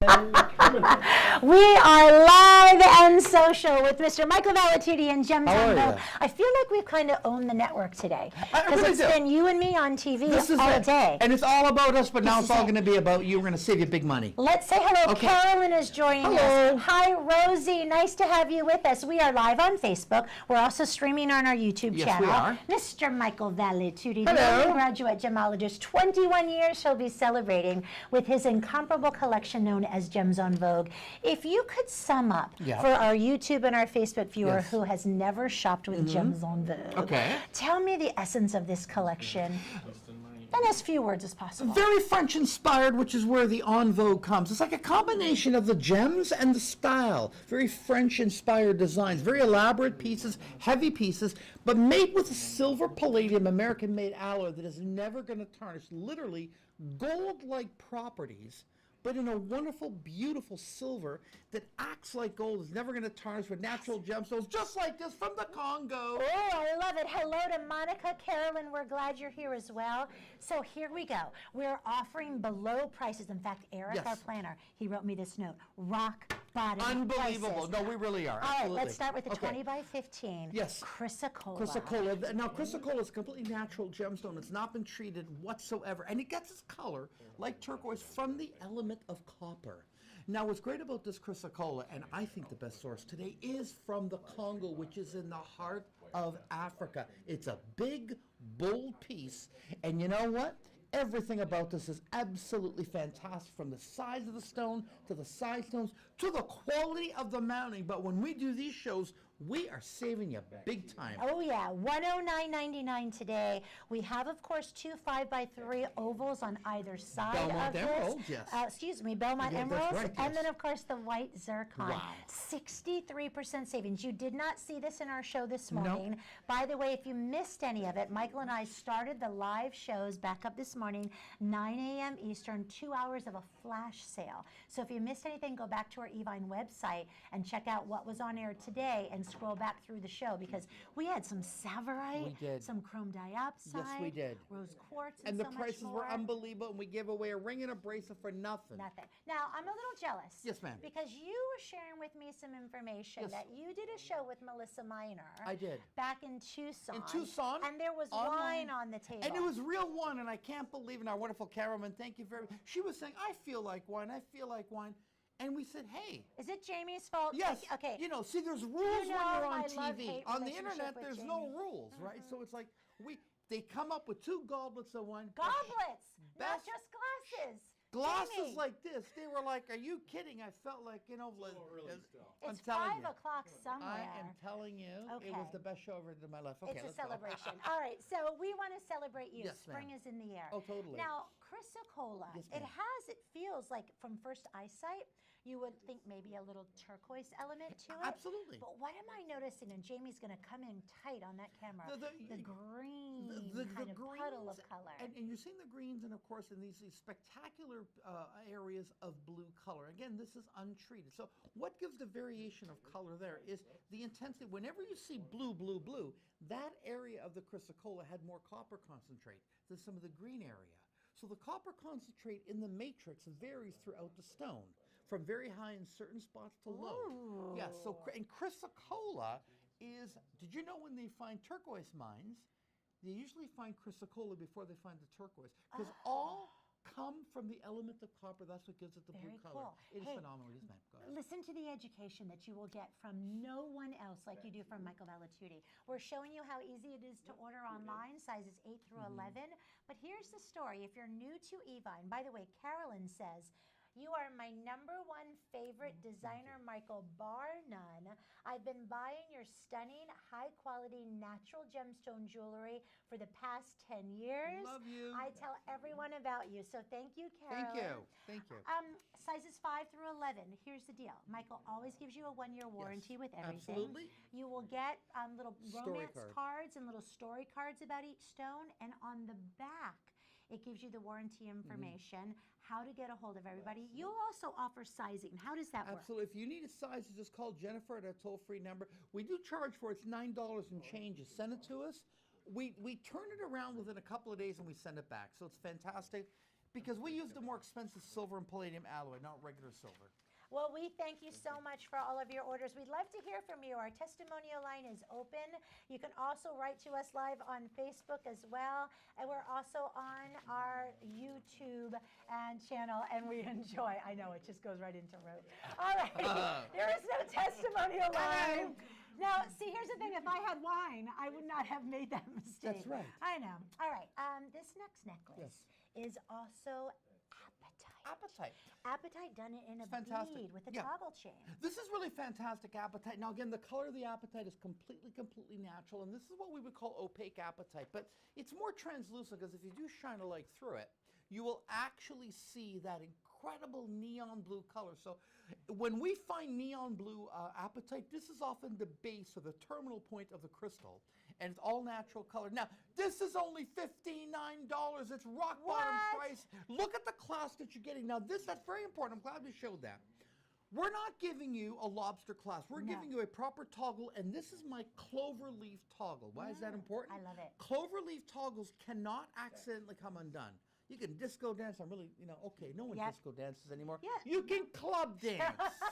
We are live and social with Mr. Michael Valentini and Gems on Vogue. I feel like we've kind of owned the network today. Because it's been you and me on TV all day. And it's all about us, but now it's all going to be about you. We're going to save you big money. Let's say hello. Okay. Carolyn is joining us. Hi, Rosie. Nice to have you with us. We are live on Facebook. We're also streaming on our YouTube channel. We are. Mr. Michael Valentini, the graduate gemologist, 21 years he'll be celebrating with his incomparable collection known as Gems on Vogue. If you could sum up for our YouTube and our Facebook viewer who has never shopped with Gems on Vogue, tell me the essence of this collection in as few words as possible. Very French inspired, which is where the En Vogue comes. It's like a combination of the gems and the style. Very French inspired designs, very elaborate pieces, heavy pieces, but made with a silver palladium American made alloy that is never going to tarnish. Literally gold-like properties, but in a wonderful, beautiful silver that acts like gold, is never going to tarnish with natural gemstones, just like this from the Congo. Oh, I love it. Hello to Monica, Carolyn. We're glad you're here as well. So here we go. We're offering below prices. In fact, Eric, our planner, he wrote me this note. Rock bottom Unbelievable. prices. No, we really are. All right, let's start with the 20 by 15. Yes. Chrysocolla. Chrysocolla. Now, Chrysocolla is a completely natural gemstone. It's not been treated whatsoever. And it gets its color, like turquoise, from the element of copper. Now, what's great about this Chrysocolla, and I think the best source today, is from the Congo, which is in the heart of Africa. It's a big, bold piece. And you know what? Everything about this is absolutely fantastic, from the size of the stone to the side stones to the quality of the mounting. But when we do these shows, we are saving you big time. Oh yeah, $109.99 today. We have, of course, two 5x3 ovals on either side Belmont of this. Emeralds, yes. Excuse me, Belmont Yeah, that's Emeralds, right, and yes. then of course the white zircon. Wow. 63% savings. You did not see this in our show this morning. By the way, if you missed any of it, Michael and I started the live shows back up this morning, 9 a.m. Eastern, 2 hours of a flash sale. So if you missed anything, go back to our Evine website and check out what was on air today and scroll back through the show, because we had some Tsavorite, some chrome diopside, Yes, we did. rose quartz, And so the much prices more. were unbelievable, and we gave away a ring and a bracelet for nothing. Nothing. Now, I'm a little jealous. Yes, ma'am. Because you were sharing with me some information that you did a show with Melissa Miner. I did. Back in Tucson. In Tucson. And there was wine on the table. And it was real wine, and I can't believe it. Our wonderful cameraman, thank you very much. She was saying, I feel like wine, I feel like wine. And we said, hey. Is it Jamie's fault? Yes. Okay. You know, see, there's rules when you're on TV. On the relationship internet, with there's Jamie. no rules, right? So it's like, they come up with 2 goblets of wine. Goblets, not Best- just glasses. Glasses Jamie. like this. They were like, are you kidding? I felt like, you know, I'm It's telling 5 you. o'clock somewhere. I am telling you, it was the best show ever in my life. Okay, It's a let's go. celebration. All right, so we want to celebrate you. Yes, Spring ma'am. is in the air. Oh, totally. Now, Chrysocolla, Yes, it ma'am. feels like from first eyesight, you would think maybe a little turquoise element to it. Absolutely. But what am I noticing? And Jamie's going to come in tight on that camera. The green kind of puddle of color. And you're seeing the greens, and of course, in these spectacular areas of blue color. Again, this is untreated. So what gives the variation of color there is the intensity. Whenever you see blue, blue, blue, that area of the Chrysocolla had more copper concentrate than some of the green area. So the copper concentrate in the matrix varies throughout the stone, from very high in certain spots to low. Ooh. Yeah, so, and Chrysocolla is, did you know when they find turquoise mines, they usually find Chrysocolla before they find the turquoise? Because all come from the element of copper. That's what gives it the blue color. Cool. It is phenomenal. Yes, ma'am. Go ahead. Listen to the education that you will get from no one else like you do from Michael Valentini. We're showing you how easy it is to order online, sizes 8 through 11. But here's the story. If you're new to Evine, by the way, Carolyn says, you are my #1 favorite designer, Michael, bar none. I've been buying your stunning, high-quality, natural gemstone jewelry for the past 10 years. Love you. I tell everyone about you, so thank you, Carolyn. Thank you. Thank you. Sizes 5 through 11. Here's the deal. Michael always gives you a 1-year warranty with everything. Absolutely. You will get little Story romance card. cards and little story cards about each stone, and on the back, it gives you the warranty information, how to get a hold of everybody. You'll also offer sizing. How does that work? Absolutely. If you need a size, you just call Jennifer at our toll-free number. We do charge for it. It's $9 and change. You send it to us. We turn it around within a couple of days and we send it back. So it's fantastic. because we use the more expensive silver and palladium alloy, not regular silver. Well, we thank you so much for all of your orders. We'd love to hear from you. Our testimonial line is open. You can also write to us live on Facebook as well. And we're also on our YouTube and channel, and we enjoy. I know, it just goes right into road. All right. There is no testimonial line. Now, see, here's the thing. If I had wine, I would not have made that mistake. That's right. I know. All right. This next necklace is also Apatite. Apatite done it in a fantastic. bead with a Yeah. toggle chain. This is really fantastic apatite. Now again, the color of the apatite is completely natural, and this is what we would call opaque apatite, but it's more translucent because if you do shine a light through it, you will actually see that incredible neon blue color. So when we find neon blue apatite, this is often the base or the terminal point of the crystal, and it's all natural color. Now, this is only $59. It's rock bottom price. Look at the clasp that you're getting. Now, that's very important. I'm glad we showed that. We're not giving you a lobster clasp. We're giving you a proper toggle, and this is my clover leaf toggle. Why is that important? I love it. Clover leaf toggles cannot accidentally come undone. You can disco dance. I'm really, okay, no one disco dances anymore. Yeah. You can club dance.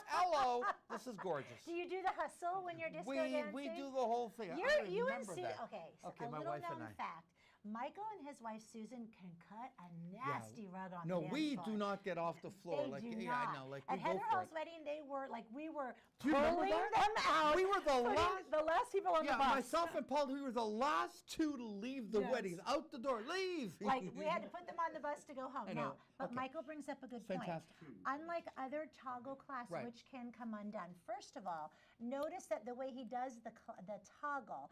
Hello. This is gorgeous. Do you do the hustle when you're disco dancing? We do the whole thing. You and remember Susan. that. Okay, so Okay, a my little wife known and I. fact. Michael and his wife Susan can cut a nasty rug on No, the dance we floor. do not get off the floor. They like, do yeah, not. I know. Like, At we go Heather for Hall's it. wedding, we were Do you remember pulling that? them out. We were the last people on the bus. myself and Paul, we were the last two to leave the Yes. weddings. Out the door. Leave. Like, we had to put them on the bus to go home. I know. But Okay. Michael brings up a good point. Fantastic. Unlike other toggle clasps, Right. which can come undone, first of all, notice that the way he does the toggle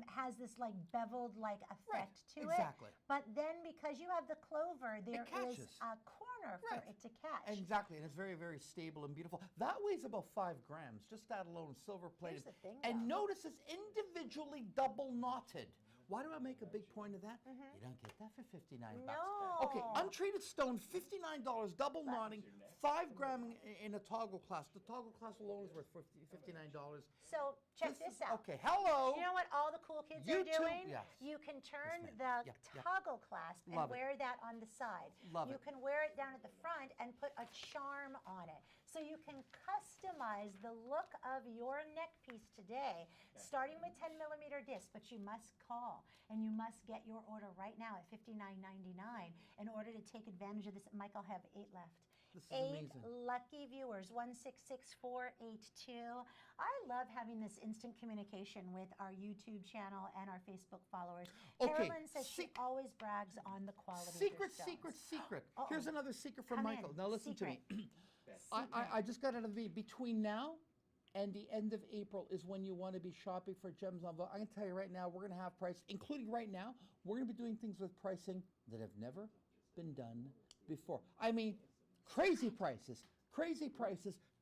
has this like beveled like effect to exactly. it. But then because you have the clover, there is catches. a corner for Right. it to catch. Exactly, and it's very stable and beautiful. That weighs about 5 grams, just that alone, silver plated. Here's the thing, and though. notice it's individually double knotted. Why do I make a big point of that? You don't get that for $59. No. Okay, untreated stone, $59, double knotting, 5 gram in a toggle clasp. The toggle clasp alone is worth $59. So check this out. Okay, hello. You know what all the cool kids are YouTube, doing? yes. You can turn Yes, the ma'am. Yep, yep. toggle clasp and Love it. wear that on the side. Love you it. can wear it down at the front and put a charm on it. So you can customize the look of your neck piece today, starting with 10mm disc, but you must call and you must get your order right now at $59.99 in order to take advantage of this. Michael, have 8 left. This is 8 amazing. lucky viewers, 166482. I love having this instant communication with our YouTube channel and our Facebook followers. Okay, Carolyn says she always brags on the quality of Secret, your stones. secret. Uh-oh. Here's another secret from Come Michael. in. Now listen Secret. to me. I just got out of the between now and the end of April is when you want to be shopping for gems on Vogue. I can tell you right now, we're going to have price, including right now, we're going to be doing things with pricing that have never been done before. I mean, crazy prices,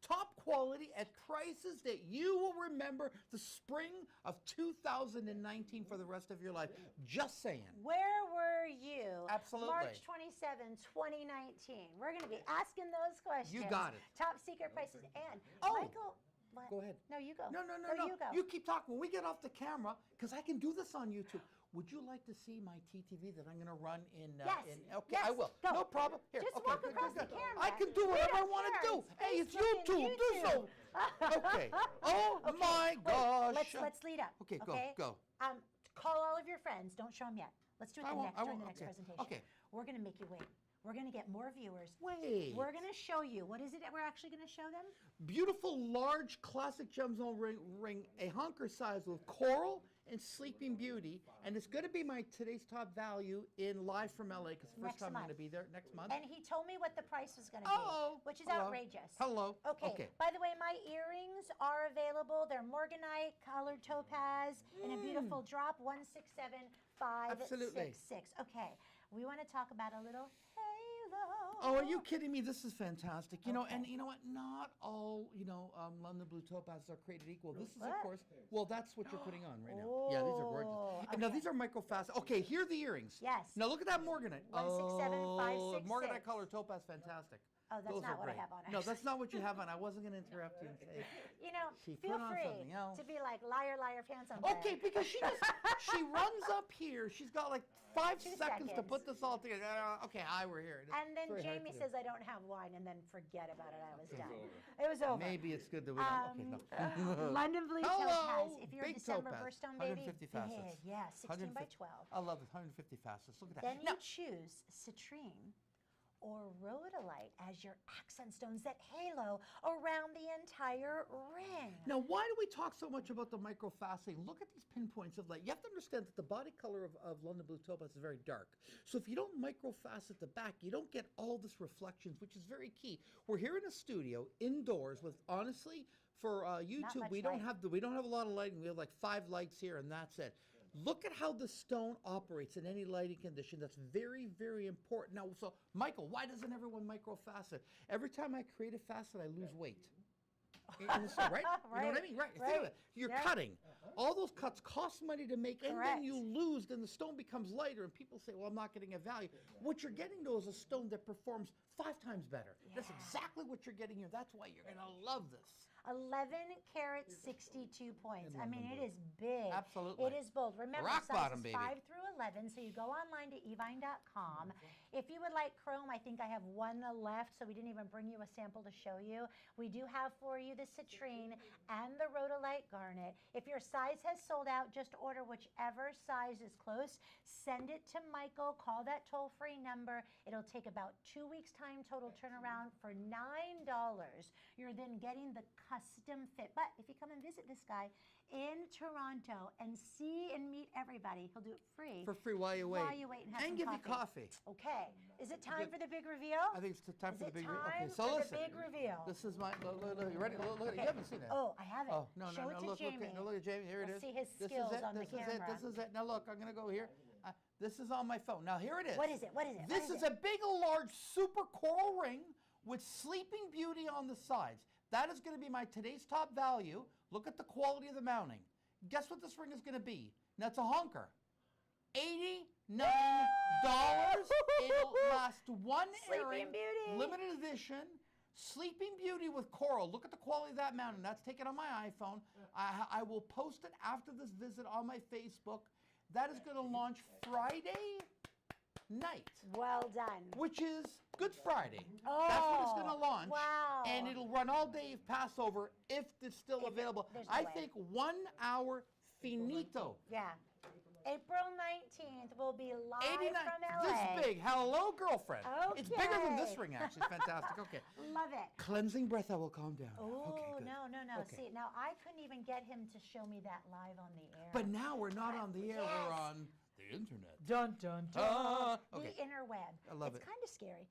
top quality at prices that you will remember the spring of 2019 for the rest of your life. Just saying. Where were you? Absolutely. March 27, 2019. We're going to be asking those questions. You got it. Top secret prices. And Oh. Michael, what? Go ahead. No, you go. No. You go. You keep talking. When we get off the camera, because I can do this on YouTube. Would you like to see my TTV that I'm going to run in? Yes. Okay, Yes. I will. Go. No problem. Here. Just okay, walk good, across good, the good. camera. I can do We whatever I don't want to care. do. Hey, it's Facebook and YouTube. Do so. Okay. Oh Okay, my wait, gosh. Let's lead up. Okay, go. Call all of your friends. Don't show them yet. Let's do it I won't, during the okay, next presentation. okay. We're going to make you wait. We're going to get more viewers. Wait. We're going to show you. What is it that we're actually going to show them? Beautiful, large, classic gemstone ring, a honker size with coral and Sleeping Beauty, and it's going to be my today's top value in live from LA because first Next time I'm month. going to be there next month. And he told me what the price was going to Oh, be, which is hello. outrageous. Hello. Okay. By the way, my earrings are available. They're morganite, colored topaz, in a beautiful drop, 167566. Absolutely. Okay. We want to talk about a little halo. Oh, are you kidding me? This is fantastic. You know, Okay. and you know what? Not all, London blue topazes are created equal. This is, of What? course, well, that's what you're putting on right now. Yeah, these are gorgeous. And now okay. these are microfast. Okay, here are the earrings. Yes. Now look at that morganite. 167566. Morganite color topaz, fantastic. Oh, that's Those not are what I great. have on, No, that's not what you have on. I wasn't going to interrupt you and say. You know, She feel put on free something else. to be like, liar, liar, pants on fire. Okay, because she runs up here. She's got like 5 2 seconds to seconds. put this all together. Okay, we're here. It's And then very hard Jamie to do. says, I don't have wine, and then forget about it. I was done. It was over. Maybe it's good that we don't. Okay, no. London Blue Hello, Topaz. If you're a big December topaz, birthstone baby, 150 facets. big. Yeah, 16 by 150 12. I love it. 150 facets. Look at that. Then Now, you choose citrine or rhodolite as your accent stones that halo around the entire ring. Now, why do we talk so much about the microfaceting? Look at these pinpoints of light. You have to understand that the body color of London Blue Topaz is very dark. So if you don't microfacet the back, you don't get all this reflections, which is very key. We're here in a studio, indoors, with honestly, for YouTube, much we don't light. have a lot of lighting. We have like 5 lights here, and that's it. Look at how the stone operates in any lighting condition. That's very, very important. Now, so Michael, why doesn't everyone microfacet? Every time I create a facet, I lose weight. In the stone, right? You know what I mean? Right. Think of it. You're Yeah. cutting. All those cuts cost money to make, and then Correct. you lose, then the stone becomes lighter, and people say, well, I'm not getting a value. What you're getting, though, is a stone that performs 5 times better. That's exactly what you're getting here. That's why you're going to love this. 11 carats, 62 points. I mean, it is big. Absolutely. It is bold. Remember, Rock bottom, sizes baby. 5 through 11. So you go online to evine.com. If you would like chrome, I think I have one left, so we didn't even bring you a sample to show you. We do have for you the citrine and the rhodolite garnet. If your size has sold out, just order whichever size is close. Send it to Michael. Call that toll-free number. It'll take about 2 weeks' time total turnaround for $9. You're then getting the custom fit. But if you come and visit this guy in Toronto and see and meet everybody, he'll do it free. For free while you wait. While you wait and have some give coffee. you coffee. Okay. Is it time for the big reveal? I think it's time Is for the it big time Okay, so for listen. the big reveal? This is my. You ready? Look, you haven't seen it. Oh, I haven't. Oh, no, Show no, it no, to look, Jamie. look at Jamie. Here it We'll is. see his This skills is it. on the This is it. camera. This is it. Now look, I'm gonna go here. This is on my phone. Now here it is. What is it? What is it? This What is is a big, large, super coral ring with Sleeping Beauty on the sides. That is going to be my today's top value. Look at the quality of the mounting. Guess what this ring is going to be? Now it's a honker. $89. It'll last one Sleeping airing. Beauty. Limited edition. Sleeping Beauty with coral. Look at the quality of that mounting. That's taken on my iPhone. I will post it after this visit on my Facebook. That is going to launch Friday night, Well done. which is Good Friday. Oh, That's when it's going to launch. wow. And it'll run all day Passover if it's still available. there's no I way. think 1 hour finito. Yeah. April 19th will be live 89. from LA. This big. Hello, girlfriend. It's bigger than this Okay. ring, actually. Fantastic. Okay. Love it. Cleansing breath, I will calm down. Oh, Okay, good. no. Okay. See, now I couldn't even get him to show me that live on the air. But now we're not on the air. Yes. We're on the internet. Dun, dun, dun. Ah, okay. The interweb. I love it's it. kind of scary,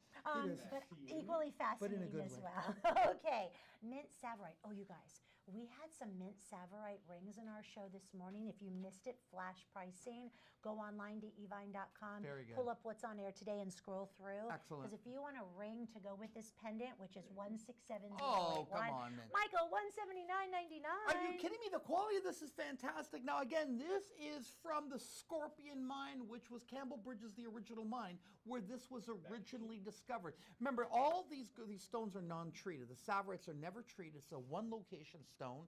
is. but equally fascinating good as way. well. Okay, mint Tsavorite. Oh, you guys, we had some mint Tsavorite rings in our show this morning. If you missed it, flash pricing. Go online to evine.com. Very good. Pull up what's on air today and scroll through. Excellent. Because if you want a ring to go with this pendant, which is 167081. Oh, come on, mint. Michael, 179.99. Are you kidding me? The quality of this is fantastic. Now, again, this is from the Scorpion mine, which was Campbell Bridges, the original mine, where this was originally discovered. Remember, all these stones are non-treated. The Tsavorites are never treated. It's a one-location stone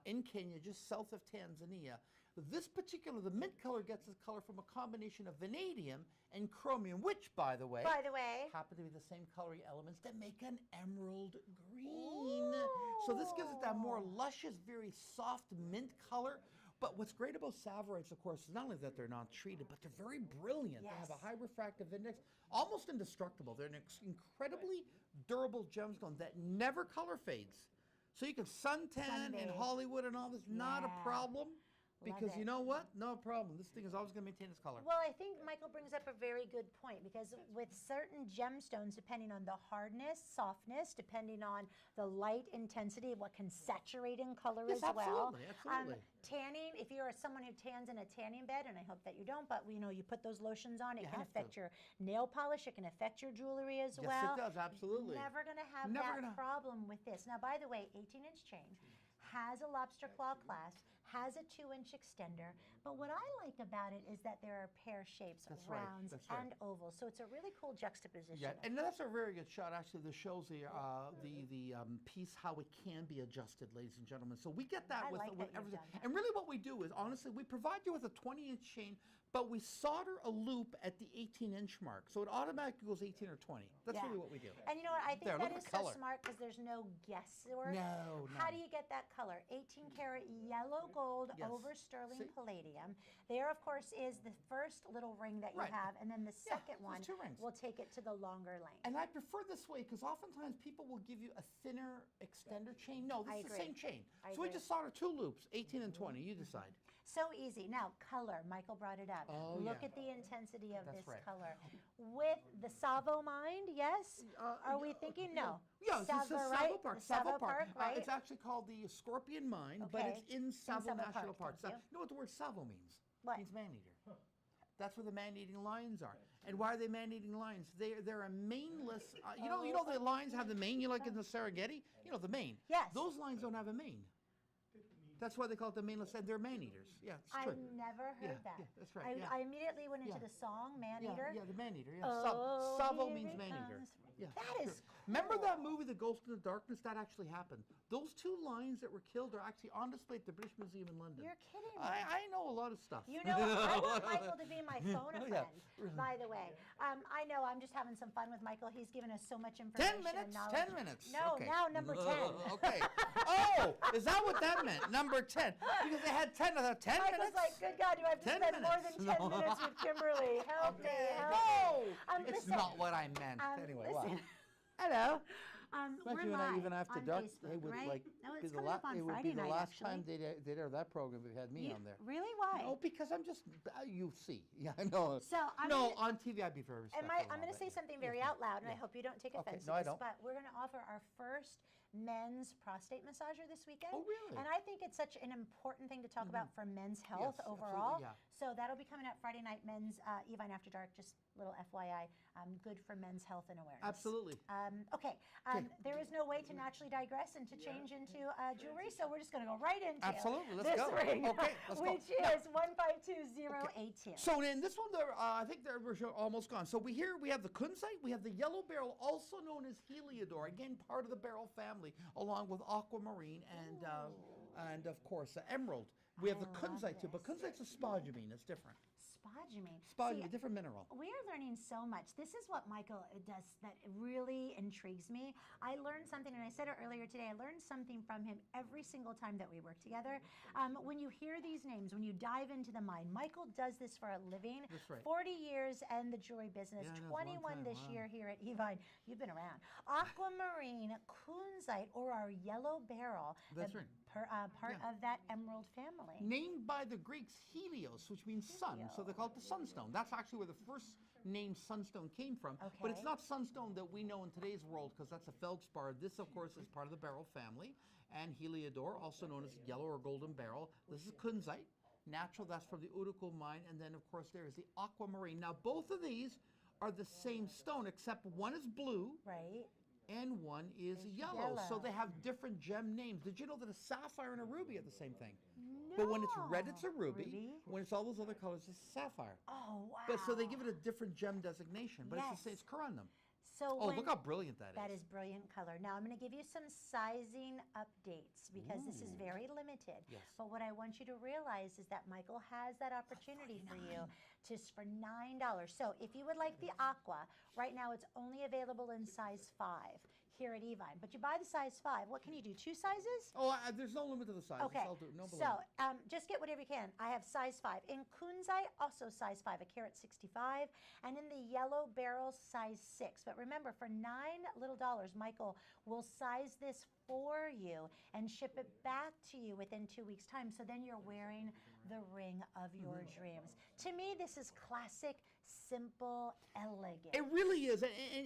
in Kenya, just south of Tanzania. This particular, the mint color gets its color from a combination of vanadium and chromium, which, by the way, happen to be the same coloring elements that make an emerald green. So this gives it that more luscious, very soft mint color. But what's great about Tsavorites, of course, is not only that they're not treated, but they're very brilliant. Yes. They have a high refractive index, almost indestructible. They're an incredibly durable gemstone that never color fades. So you can suntan in Sunbathe. Hollywood and all this, not a Yeah. problem. Love Because you it. know what? No problem. This thing is always going to maintain its color. Well, I think Michael brings up a very good point because with certain gemstones, depending on the hardness, softness, depending on the light intensity, what can saturate in color Yes, as well. absolutely. Tanning, if you're someone who tans in a tanning bed, and I hope that you don't, but you put those lotions on, it You can have affect to. your nail polish, it can affect your jewelry as Yes, well. it does, absolutely. Never going to have Never that gonna- problem with this. Now, by the way, 18-inch chain has a lobster claw clasp, has a 2-inch extender, but what I like about it is that there are pear shapes, That's right, rounds, that's right. and ovals. So it's a really cool juxtaposition. Yeah, and that's a very good shot. Actually, this shows the piece how it can be adjusted, ladies and gentlemen. So we get that I with like that you've everything. done that. And really, what we do is honestly, we provide you with a 20-inch chain, but we solder a loop at the 18-inch mark, so it automatically goes 18 or 20. That's Yeah. really what we do. And you know what? I think There, that look is at so the color. smart because there's no guesswork. No, How none. do you get that color? 18 karat yellow gold Yes. over sterling See? palladium. There, of course, is the first little ring that you Right. have, and then the Yeah, second there's one 2 rings. will take it to the longer length. And I prefer this way because oftentimes people will give you a thinner extender chain. No, this I is the agree. same chain. I So we agree. just solder 2 loops, 18 and 20. You decide. So easy. Now, color. Michael brought it up. Oh, Look yeah. at the intensity of That's this right. color. With the Savo mind, yes? Are we thinking? No. Yeah, this is Tsavorite, Savo Park. the Savo Park, right? It's actually called the Scorpion Mine, but it's Okay. in Savo Savo National Park, Park. thank you. You know what the word Savo means? What? It means man-eater. That's where the man-eating lions are. And why are they man-eating lions? They're a maneless. You know the lions have the mane. You like in the Serengeti. You know the mane. Yes. Those lions don't have a mane. That's why they call it the maneless. And they're man-eaters. Yeah, it's I true. never heard Yeah, that. yeah, that's right, yeah. I immediately went into Yeah. the song Man Yeah, Eater. yeah, the man-eater. Yeah, Oh, Savo here means it man-eater. comes. Yeah, That sure. is Remember cool. that movie, The Ghost in the Darkness? That actually happened. Those 2 lions that were killed are actually on display at the British Museum in London. You're kidding me. I know a lot of stuff. You know, I want Michael to be my phone a friend, Yeah, really. by the way. I know I'm just having some fun with Michael. He's given us so much information 10 minutes? and knowledge. 10 minutes. No, Okay. now number 10. Okay. Oh, is that what that meant? Number 10. Because they had 10 of the 10 Michael's minutes. like, good God, do I have to 10 spend more minutes. than 10 No. minutes with Kimberly? Help me, help No, me. it's Listen, not what I meant. Anyway, what? listen. Hello. We're Imagine when I live even have to on duck. Facebook, It would right? like No, be it's the coming up on it would Friday be the night, last actually. time they'd air that program if they had me on there. Really? Why? No, because I'm just you see. Yeah, I know. So I'm no, gonna- on TV I'd be very respectful. I'm going to say something very out loud, and I hope you don't take Okay, offense no, to I this, don't. but we're going to offer our first men's prostate massager this weekend. Oh, really? And I think it's such an important thing to talk about for men's health Yes, overall. absolutely, yeah. So that'll be coming up Friday night, men's Evine After Dark, just little FYI, good for men's health and awareness. Absolutely. Okay, there is no way to naturally digress and to change into jewelry, so we're just going to go right into Absolutely, let's this go. ring, Okay, let's go. which Now- is 152082. So in this one, I think we're almost gone. So we have the kunzite, we have the yellow beryl, also known as heliodor, again part of the beryl family, along with aquamarine and of course emerald. We have the I love kunzite too, but this. kunzite's a spodumene. It's different. Spodumene. Spodumene, See, different mineral. we are learning so much. This is what Michael does that really intrigues me. I learned something, and I said it earlier today, I learned something from him every single time that we work together. When you hear these names, when you dive into the mind, Michael does this for a living. That's right. 40 years in the jewelry business, Yeah, I know, it's a long 21 time, this wow. year here at Evine. You've been around. Aquamarine, kunzite, or our yellow beryl. That's the right. Part Yeah. of that emerald family. Named by the Greeks Helios, which means sun, so they call it the sunstone. That's actually where the first name sunstone came from. But it's Okay. not sunstone that we know in today's world because that's a feldspar. This, of course, is part of the beryl family. And heliodor, also known as yellow or golden beryl. This is kunzite, natural. That's from the Urukul mine. And then, of course, there is the aquamarine. Now, both of these are the same stone, except one is blue Right? and one is yellow. So they have different gem names. Did you know that a sapphire and a ruby are the same thing? But when it's red, it's a ruby. Ruby. When it's all those other colors, it's a sapphire. Oh, wow. But so they give it a different gem designation, but it's the same. Yes. It's corundum. So Oh, when- look how brilliant that is. that is brilliant color. Now I'm going to give you some sizing updates because this is Ooh. very limited. Yes. But what I want you to realize is that Michael has that opportunity for you just for $9. So if you would like the aqua, right now it's only available in size 5 here at Evine. But you buy the size 5, what can you do? 2 sizes? Oh, there's no limit to the size. Okay, I'll do it. No so balloon. just get whatever you can. I have size 5. In kunzite, also size 5, a carat 65. And in the yellow beryl, size 6. But remember, for $9 Michael will size this for you and ship it back to you within 2 weeks' time. So then you're wearing the ring of your dreams. To me, this is classic, simple, elegant. It really is.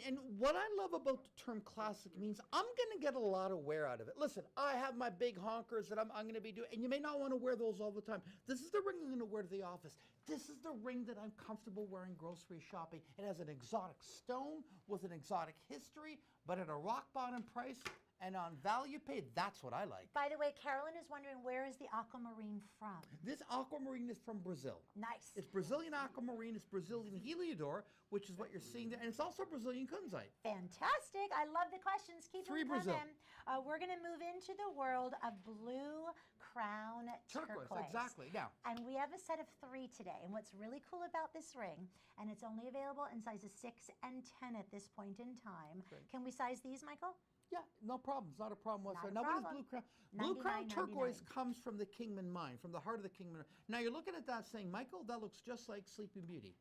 And what I love about the term classic means I'm going to get a lot of wear out of it. Listen, I have my big honkers that I'm going to be doing, and you may not want to wear those all the time. This is the ring I'm going to wear to the office. This is the ring that I'm comfortable wearing grocery shopping. It has an exotic stone with an exotic history, but at a rock bottom price, And on value paid, that's what I like. By the way, Carolyn is wondering, where is the aquamarine from? This aquamarine is from Brazil. Nice. It's Brazilian aquamarine, it's Brazilian heliodor, which is what you're seeing there, and it's also Brazilian kunzite. Fantastic. I love the questions. Keep Three them Brazil. coming. We're going to move into the world of blue crown turquoise. Exactly. Now, And we have a set of 3 today. And what's really cool about this ring, and it's only available in sizes 6 and 10 at this point in time. Great. Can we size these, Michael? yeah, no problem. It's not a problem whatsoever. Not a Now, what is problem. blue crown? Blue crown turquoise $99.99. comes from the Kingman mine, from the heart of the Kingman. Now, you're looking at that saying, Michael, that looks just like Sleeping Beauty.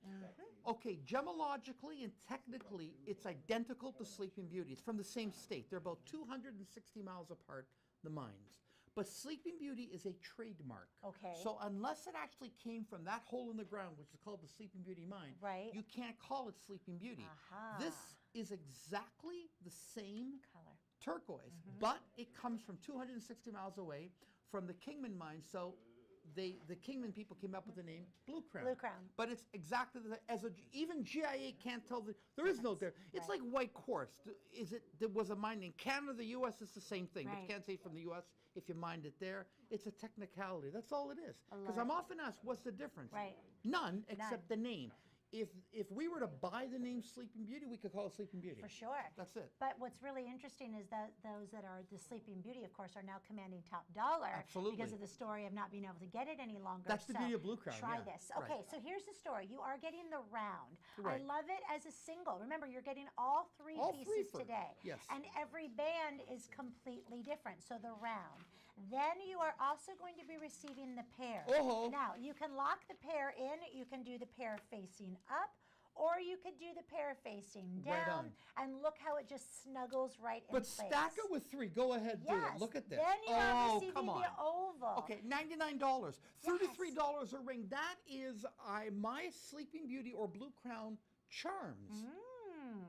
Okay, gemologically and technically, it's identical to Sleeping Beauty. It's from the same state. They're about 260 miles apart, the mines. But Sleeping Beauty is a trademark. Okay. So unless it actually came from that hole in the ground, which is called the Sleeping Beauty mine, Right. you can't call it Sleeping Beauty. Aha. This is exactly the same Color. turquoise, but it comes from 260 miles away from the Kingman mine. So the Kingman people came up with the name Blue Crown. Blue Crown. But it's exactly even GIA can't tell there is no there. It's Right. like white quartz. There was a mine in Canada, the U.S. It's the same thing, but Right. you can't say from the U.S. if you mined it there. It's a technicality. That's all it is. I Because love I'm it. often asked, what's the difference? Right. None, except the name. If we were to buy the name Sleeping Beauty, we could call it Sleeping Beauty. For sure. That's it. But what's really interesting is that those that are the Sleeping Beauty, of course, are now commanding top dollar. Absolutely. Because of the story of not being able to get it any longer. That's the So beauty of Blue Crown, Try yeah. this. Right. Okay, so here's the story. You are getting the round. Right. I love it as a single. Remember, you're getting all 3 All three pieces for- today. yes. And every band is completely different. So the round. Then you are also going to be receiving the pair. Oh. Now, you can lock the pair in. You can do the pair facing up. Or you could do the pair facing Right down, on. and look how it just snuggles right in But place. stack it with 3. Go ahead, do Yes. it. Look at this. Then you are Oh, receiving come on. the oval. Okay, $99. $33 a ring. That is my Sleeping Beauty or Blue Crown charms.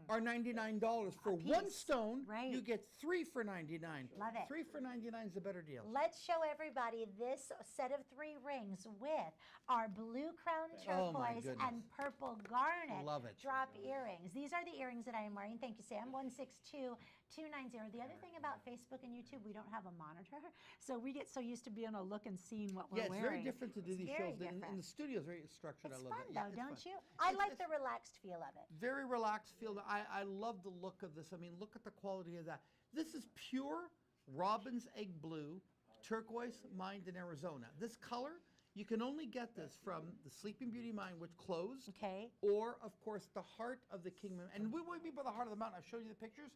Are $99 for one piece. stone. Right. You get 3 for $99. Love it. 3 for $99 is a better deal. Let's show everybody this set of 3 rings with our blue crown Oh, my turquoise goodness. and purple garnet Love it. drop earrings. These are the earrings that I am wearing. Thank you, Sam. 162290. The other thing about Facebook and YouTube, we don't have a monitor, so we get so used to being able to look and seeing what we're Yeah, it's wearing. very different to do It's these very shows. In different. the studio is very structured. It's I love fun it. though, it's don't fun. you? I It's- like it's the relaxed feel of it. very relaxed feel. I love the look of this. I mean, look at the quality of that. This is pure robin's egg blue, turquoise mined in Arizona. This color, you can only get this from the Sleeping Beauty mine, which closed, Okay. or of course the heart of the Kingman. And what we mean by the heart of the mountain, I've showed you the pictures.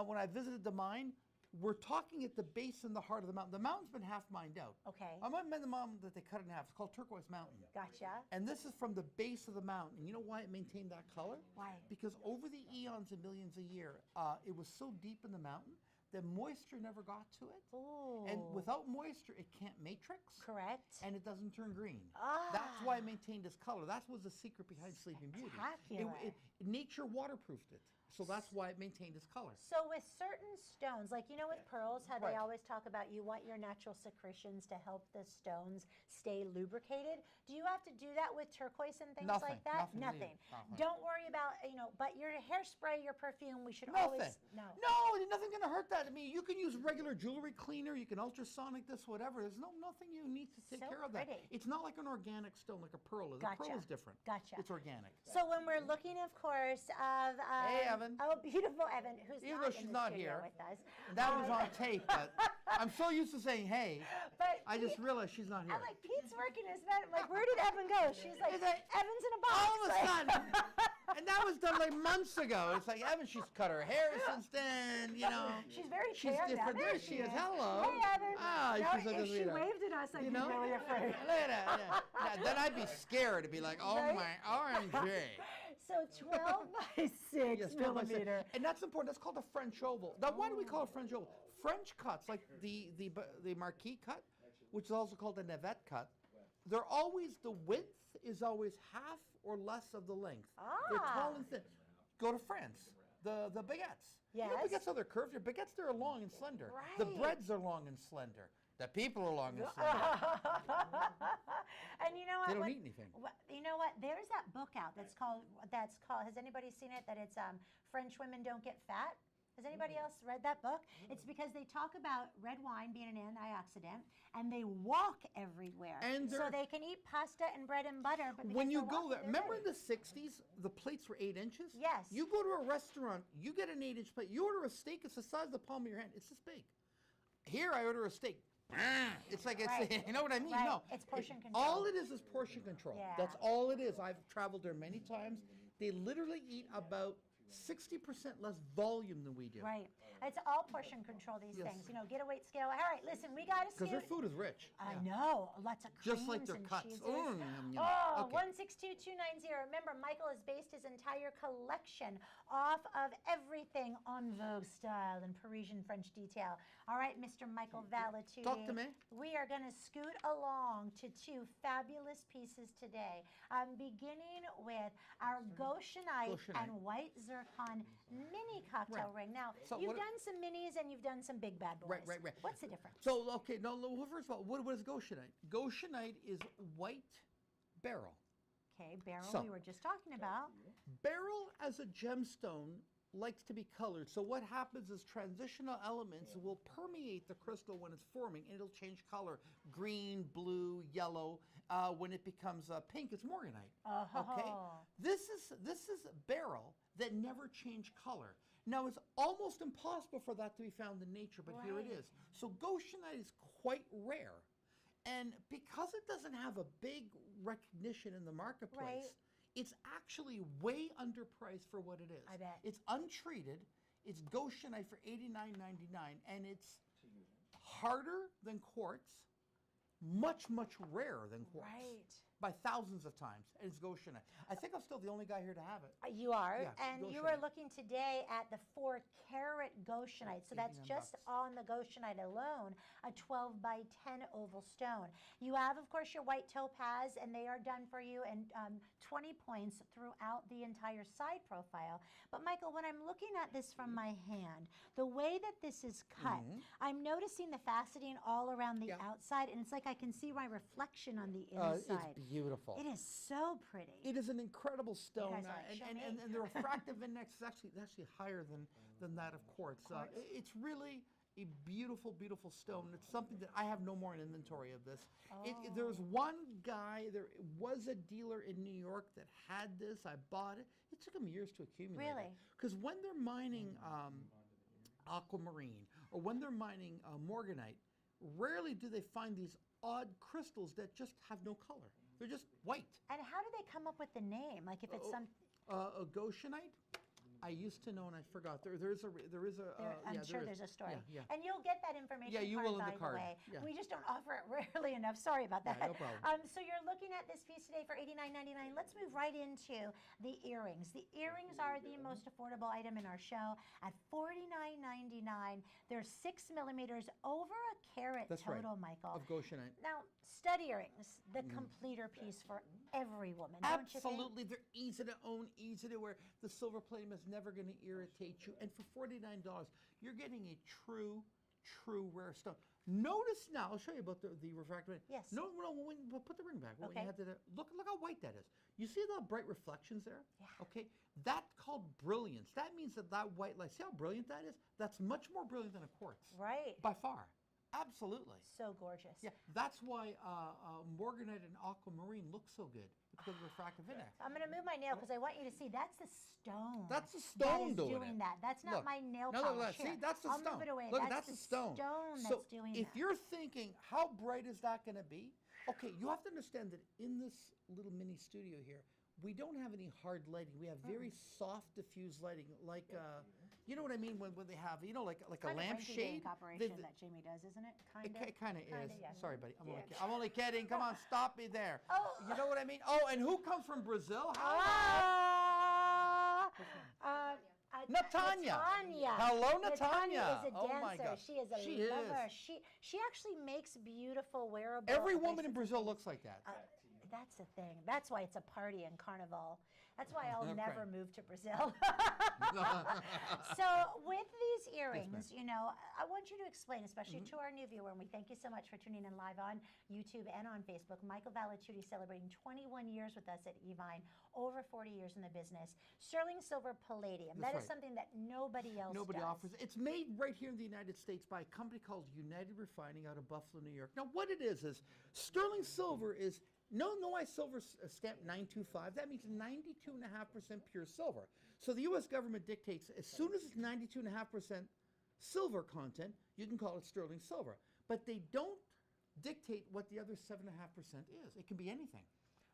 When I visited the mine, we're talking at the base and the heart of the mountain. The mountain's been half mined out. Okay. I might have met the mountain that they cut in half. It's called Turquoise Mountain. Gotcha. And this is from the base of the mountain. And you know why it maintained that color? Why? Because over the eons and millions of years, it was so deep in the mountain that moisture never got to it. Ooh. And without moisture, it can't matrix. Correct. And it doesn't turn green. Ah. That's why it maintained its color. That was the secret behind Sleeping Beauty. Spectacular. Nature waterproofed it. So that's why it maintained its color. So with certain stones, like you know with pearls, how they Right. always talk about you want your natural secretions to help the stones stay lubricated. Do you have to do that with turquoise and things Nothing, like that? nothing. Nothing. Don't worry about, but your hairspray, your perfume, we should Nothing. always no. No, nothing gonna hurt that. I mean, you can use regular jewelry cleaner. You can ultrasonic this, whatever. There's nothing you need to take So care of that. pretty. It's not like an organic stone, like a pearl is. A pearl Gotcha. is different. Gotcha. It's organic. So when we're looking, of course, of Hey, Evan. oh, beautiful Evan, who's Even not though in she's the not studio here. with us. That was on tape, but I'm so used to saying hey. But I just Pete- realized she's not here. I'm like, Pete's working his net. I'm like, where did Evan go? She's like, Is that- Evan's in a box. All of a Like- sudden, and that was done like months ago. It's like Evan, she's cut her hair since then. You know, She's very she's tan now. different. There she is. Hello. Hey, Evan. Ah, No, she's like if a she sweetheart. waved at us, I'd You be know? really afraid. Look at that. Yeah. Now, then I'd be scared to be like, oh Right? my OMG. So 12 by 6 Yes, 12 by 6. millimeter. And that's important. That's called a French oval. Now, why do we call it French oval? French cuts, like the marquise cut, which is also called a navette cut, they're always, the width is always half or less of the length. They're tall and thin. Go to France. The baguettes. You know, Yes. baguettes are their curved. Your baguettes, they're long and slender. The Right. breads are long and slender. The people are long and slender. And you know what? They don't when- eat anything. You know what? There's that book out that's called. Has anybody seen it? That it's French women don't get fat. Has anybody else read that book? It's because they talk about red wine being an antioxidant, and they walk everywhere, And so they can eat pasta and bread and butter. But when because you they're go walking, there, they're remember in ready. the 60s, the plates were 8 inches? Yes. You go to a restaurant, you get an 8-inch plate. You order a steak, it's the size of the palm of your hand. It's this big. Here, I order a steak. It's like, Right. you know what I mean? Right. No. It's portion control. All it is portion control. Yeah. That's all it is. I've traveled there many times. They literally eat about 60% less volume than we do. Right. It's all portion control, these Yes. things. You know, get a weight scale. All right, listen, we got to Because their food is rich. I Yeah. know. Lots of creams Just like their and cuts. cheeses. Yum, yum. Oh, Okay. 162290. Remember, Michael has based his entire collection off of everything on Vogue style and Parisian French detail. All right, Mr. Michael Valatutti. Talk to me. We are going to scoot along to two fabulous pieces today. I'm beginning with our Goshenite and white zircon mini cocktail Right. ring. Now, So you've what- done some minis and you've done some big bad boys. Right. What's the difference? So, okay, no, well, first of all, what is Goshenite? Goshenite is white beryl. Okay, beryl So- we were just talking about. Beryl as a gemstone likes to be colored. So what happens is transitional elements will permeate the crystal when it's forming, and it'll change color: green, blue, yellow. When it becomes pink, it's morganite. Okay, Oh. this is beryl that never changed color. Now it's almost impossible for that to be found in nature, but here it Right. is. So Goshenite is quite rare, and because it doesn't have a big recognition in the marketplace. Right. It's actually way underpriced for what it is. I bet. It's untreated. It's Goshenite for $89.99, and it's harder than quartz, much rarer than quartz. Right. By thousands of times, and it's Goshenite. I think I'm still the only guy here to have it. You are, Yeah, and you are Goshenite. looking today at the 4-carat Goshenite. So that's 89 just bucks. on the Goshenite alone, a 12 by 10 oval stone. You have, of course, your white topaz, and they are done for you, and 20 points throughout the entire side profile. But Michael, when I'm looking at this from my hand, the way that this is cut, I'm noticing the faceting all around the Yeah. outside, and it's like I can see my reflection on the It's inside. beautiful. It is so pretty. It is an incredible stone, guys are like, "Show and me." the refractive index is actually higher than that of quartz. It's really a beautiful stone. It's something that I have no more in inventory of this. There's one guy, there was a dealer in New York that had this. I bought it. It took him years to accumulate. Really? Because when they're mining aquamarine or when they're mining morganite, rarely do they find these odd crystals that just have no color. They're just white. And how do they come up with the name? Like if it's some, A Goshenite? I used to know and I forgot. There is a. I'm sure there's a story. Yeah. And you'll get that information Yeah, you card, will in by the card. way. Yeah. We just don't offer it rarely enough. Sorry about that. Yeah, no problem. So you're looking at this piece today for $89.99. Let's move right into the earrings. The earrings are the most affordable item in our show at $49.99. They're 6 millimeters, over a carat That's right. total, Michael. Of Goshenite. Now, stud earrings, the completer piece for every woman, don't you think? Absolutely, they're easy to own, easy to wear. The silver plating is never going to irritate you. And for $49, you're getting a true rare stone. Notice now, I'll show you about the refractive. Yes. No, we'll put the ring back. When Okay. you had look how white that is. You see the bright reflections there? Yeah. Okay, that's called brilliance. That means that white light, see how brilliant that is? That's much more brilliant than a quartz. Right. By far. Absolutely. So gorgeous. Yeah, that's why morganite and aquamarine look so good, because of the refractive index. I'm going to move my nail because I want you to see that's the stone. That's the stone that is doing it. that. That's not Look, my nail now polish. look at that. See, Here, that's the I'll stone. move it away. Look, that's the stone. that's So doing if that. you're thinking, how bright is that going to be? Okay, you have to understand that in this little mini studio here, we don't have any hard lighting. We have very soft, diffuse lighting, like you know what I mean when they have, you know, like a kind of lampshade. operation that Jamie does, isn't it? Kind of. It kind of is. yeah. Sorry, buddy. I'm, Yeah. only, I'm only kidding. Come on, stop me there. Oh. You know what I mean? Oh, and who comes from Brazil? Natanya. Natanya. Hello, Natanya Natanya. is a Oh my dancer. God. She is a She lover. is. She actually makes beautiful wearable. Every woman in bracelets. Brazil looks like that. that's the thing. That's why it's a party in Carnival. That's why I'll Okay. never move to Brazil. So with these earrings, you know, I want you to explain, especially to our new viewer, and we thank you so much for tuning in live on YouTube and on Facebook. Michael Valatutti celebrating 21 years with us at Evine, over 40 years in the business. Sterling silver palladium. That's That is right. something that nobody else Nobody does. offers. It's made right here in the United States by a company called United Refining out of Buffalo, New York. Now, what it is sterling silver is no why silver stamped 925. That means 92.5% pure silver. So the U.S. government dictates as soon as it's 92.5% silver content, you can call it sterling silver. But they don't dictate what the other 7.5% is. It can be anything.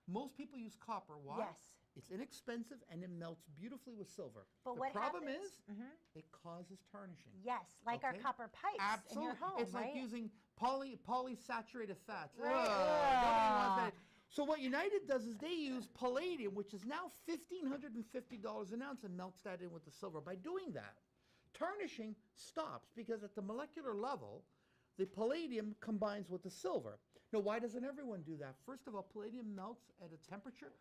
Most people use copper. Why? Yes. It's inexpensive and it melts beautifully with silver. But the what problem happens- is it causes tarnishing. Yes, like our Okay. copper pipes in your home, It's right? like using polysaturated fats. Right. Ugh, nobody wants Ugh. that. So what United does is they use palladium, which is now $1,550 an ounce, and melts that in with the silver. By doing that, tarnishing stops because at the molecular level, the palladium combines with the silver. Now, why doesn't everyone do that? First of all, palladium melts at a temperature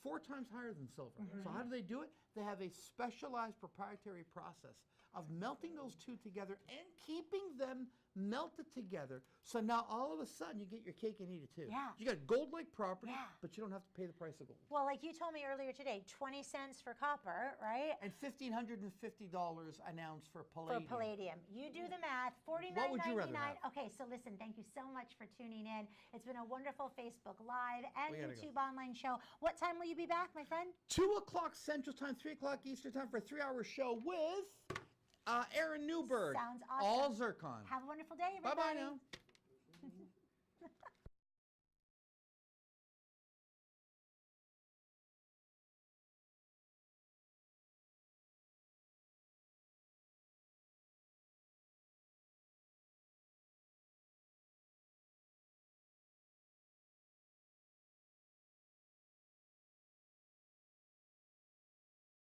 4 times higher than silver. So how do they do it? They have a specialized proprietary process of melting those two together and keeping them melted together. So now all of a sudden you get your cake and eat it too. Yeah. You got gold-like property, Yeah. but you don't have to pay the price of gold. Well, like you told me earlier today, 20 cents for copper, right? And $1,550 an ounce for For palladium. palladium. You do the math, $49.99. What would you rather have? Okay, so listen, thank you so much for tuning in. It's been a wonderful Facebook Live and We gotta go. YouTube online show. What time will you be back, my friend? 2 o'clock Central Time, 3 o'clock Eastern Time for a 3-hour show with Aaron Newberg. Sounds All awesome. zircon. Have a wonderful day, everybody. Bye-bye now.